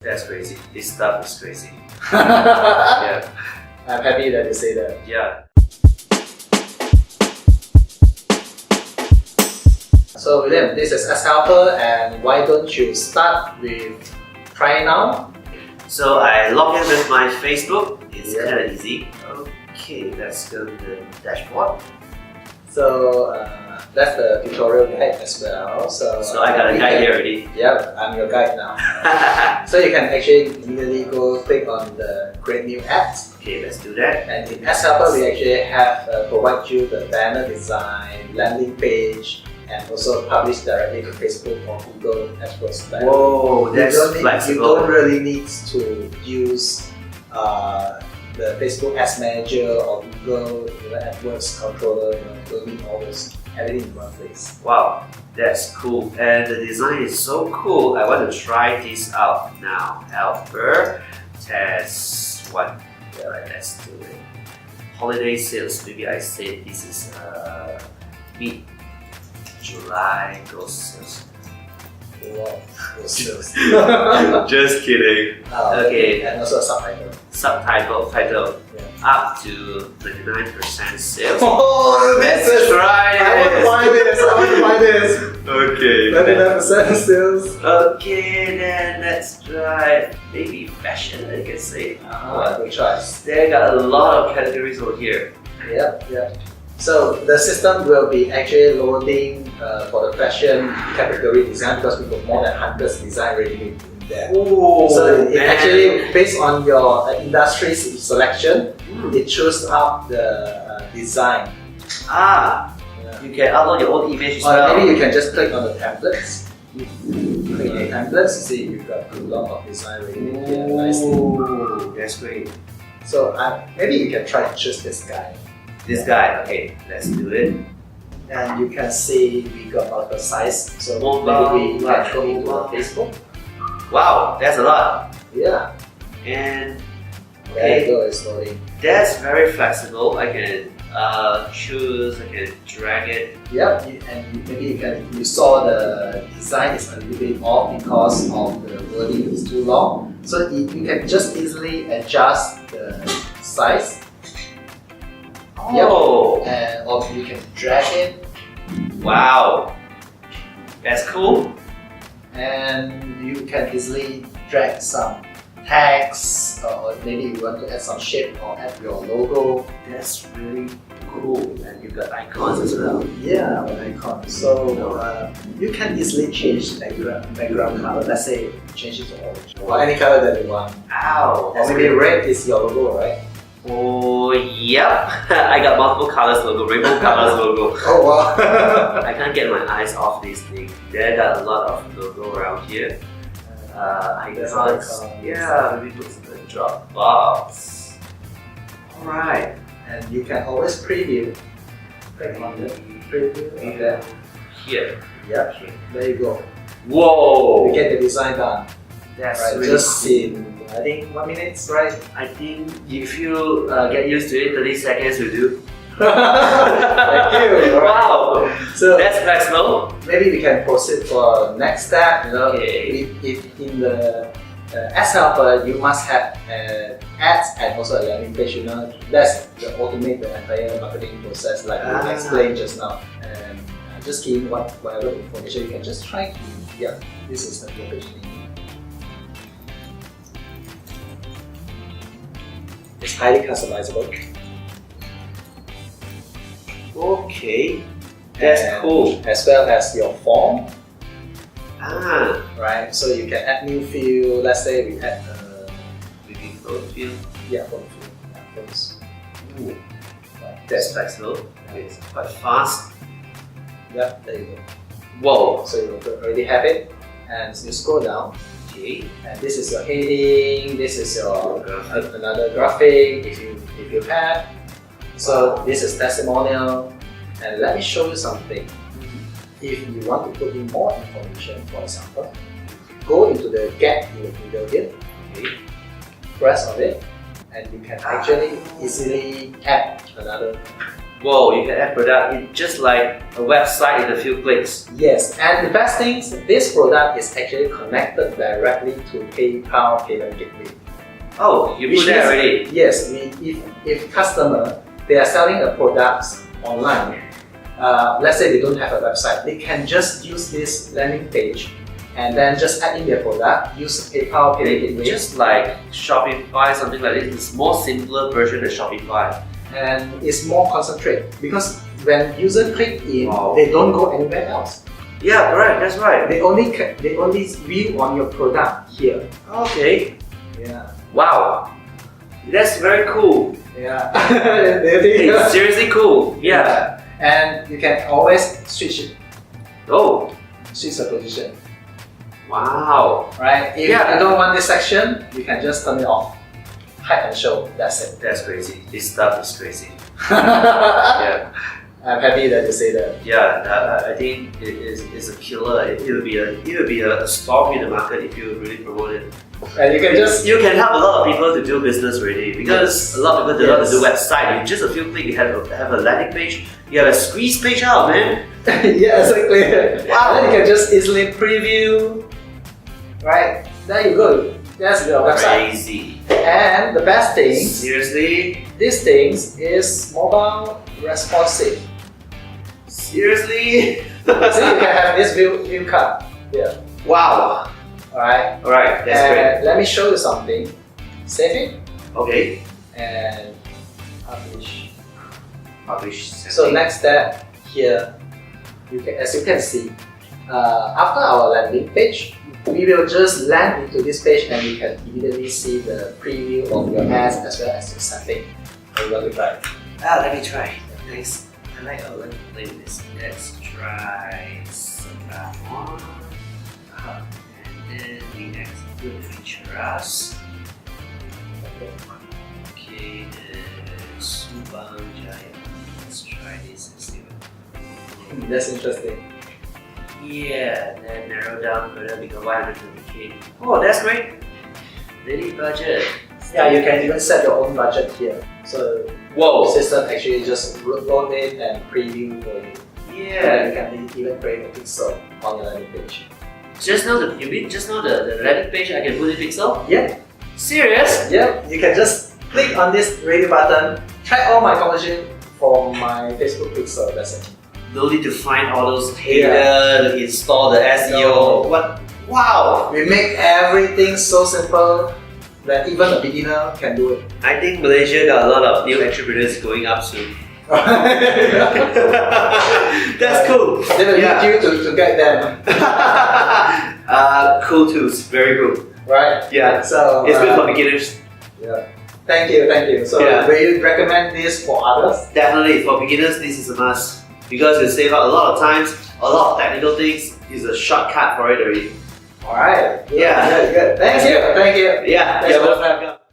That's crazy. This stuff is crazy. Yeah. I'm happy that you say that. Yeah. So William, this is AdsHelper, and why don't you start with try now? So I log in with my Facebook. It's Yeah. kind of easy. Okay, let's go to the dashboard. So that's the tutorial guide as well. So I got a guide here already. Yep, I'm your guide now. So you can actually immediately go click on the create new ads. Okay, let's do that. And in AdsHelper, we actually have provide you the banner design, landing page, and also publish directly to Facebook or Google AdWords. Whoa, that's you flexible. don't really need to use the Facebook Ads Manager or Google AdWords controller. You don't need all this, everything in one place. Wow, that's cool. And the design is so cool. I want to try this out now. Helper test 1. Yeah, right, let's do it. Holiday sales. Maybe I say this is mid-July ghost sales. Wow, those sales. Just kidding. Okay. And also a subtitle. Title. Yeah. Up to 39% sales. Oh, Let's try I want to buy this. Okay. 39% sales. Okay, then let's try maybe fashion, I can say. Good choice. They got a lot of categories over here. Yep. So the system will be actually loading for the fashion category design because we got more than 100 design ready in there. Ooh, so it actually based on your industry selection, it chooses up the design. You can upload your own image as Or well. maybe you can just click on the templates. Click on the templates, see you've got a lot of design ready here nicely. Ooh, that's great. So maybe you can try to choose this guy. This guy, okay, let's do it. And you can see we got multiple size. So Mobile, maybe we can throw into mobile. Facebook. Wow, that's a lot. Yeah. And There you go, it's loading. that's very flexible. I can choose, I can drag it. Yep, maybe you saw the design is a little bit off because of the wording is too long. So you can just easily adjust the size. Oh, And or you can drag it, wow, that's cool. and you can easily drag some text, or maybe you want to add some shape or add your logo. That's really cool. And you got icons as well. Yeah, an icon. So you can easily change background color. Let's say change it to orange or any color that you want. Wow, Or that's maybe great. red is your logo, right? Oh, yep. I got multiple colors logo, rainbow colors logo. Oh wow! I can't get my eyes off this thing. They got a lot of logo around here. There's Icons. icons. Yeah, maybe put the Dropbox. Alright. And you can always preview. Click on the preview and then Here. yep, there you go. Whoa! You get the design done. That's Right, really just cool. in I think 1 minute, right? I think if you get used to it, 30 seconds will do. Thank you. Wow! So That's flexible. maybe we can proceed for next step. Okay. If in the AdsHelper you must have ads and also a landing page. That's the automate the entire marketing process, like we explained just now. And just key in whatever information you can just try to. Yeah, this is the page name. It's highly customizable. Okay. That's And cool. As well as your form, right? So you can add new field. Let's say we add Maybe photo field. phone field. Phones. Ooh, Right. that's flexible. It's quite fast. Yeah, there you go. Whoa. So you already have it, and you scroll down, Okay. and this is your heading. This is your Graphic. another graphic if you have. So this is testimonial, and let me show you something. If you want to put in more information, for example, go into the gap in the middle here. Okay. Press on it, and you can actually easily add another Whoa, you can add product in just like a website in a few clicks. Yes, and the best thing is this product is actually connected directly to PayPal payment gateway. Oh, you Which put that means- already? Yes, if customer they are selling a product online, let's say they don't have a website, they can just use this landing page and then just add in their product, use PayPal payment gateway, Just like Shopify, something like this. It's more simpler version than Shopify. and it's more concentrated because when user click in, Wow. they don't go anywhere else. Yeah, correct. That's right. They only view on your product here. Okay. Yeah. Wow. That's very cool. Yeah. Do you think? It's seriously cool. Yeah. And you can always switch it, Oh. switch the position. Wow. Right? If Yeah. you don't want this section, you can just turn it off. Hide and show. That's it. That's crazy. This stuff is crazy. I'm Yeah. happy that you say that. Yeah. I think it's a killer. It will be a storm in the market if you really promote it. And you can just You can help a lot of people to do business already because a lot of people do not Yes. do website. You just a few clicks, you have a landing page. You have a squeeze page out, man. yeah, exactly. Wow. Then you can just easily preview. Right? There you go. That's your website. Crazy. And the best thing, Seriously? these things is mobile responsive. Seriously? So you can have this view card. Yeah. Wow. Alright. Alright, that's And let me show you something. Save it great. Okay. and publish. Publish. So next step here, as you can see, after our landing page, we will just land into this page and you can immediately see the preview of your ads as well as your setting. So you want to try? Let me try. Nice. I like our landing playlist. Let's try that one. And then the next good feature us. Okay, Subang Jaya. Let's try this and see what. That's interesting. Yeah, and then narrow down further because 120k. Oh, that's great. Daily budget. Yeah, you can even set your own budget here. So the Whoa. system actually just load it and preview for you. Yeah. You can even create a pixel on your landing page. You mean just now the landing page I can put in pixel? Yeah. Serious? Yep, you can just click on this radio button, try all my conversation from my Facebook pixel, that's it. No need to find all those header, to install the SEO. No. What? Wow! We make everything so simple that even a beginner can do it. I think Malaysia got a lot of new entrepreneurs going up soon. That's cool. They will need you to get them. Cool tools, very cool. Right? Yeah, So it's good for beginners. yeah. Thank you. So Yeah. will you recommend this for others? Definitely, for beginners, this is a must because you save out a lot of times, a lot of technical things. It's a shortcut for it already. Alright. Yeah. Good. Thank you. Yeah, Thanks you're for most that. welcome.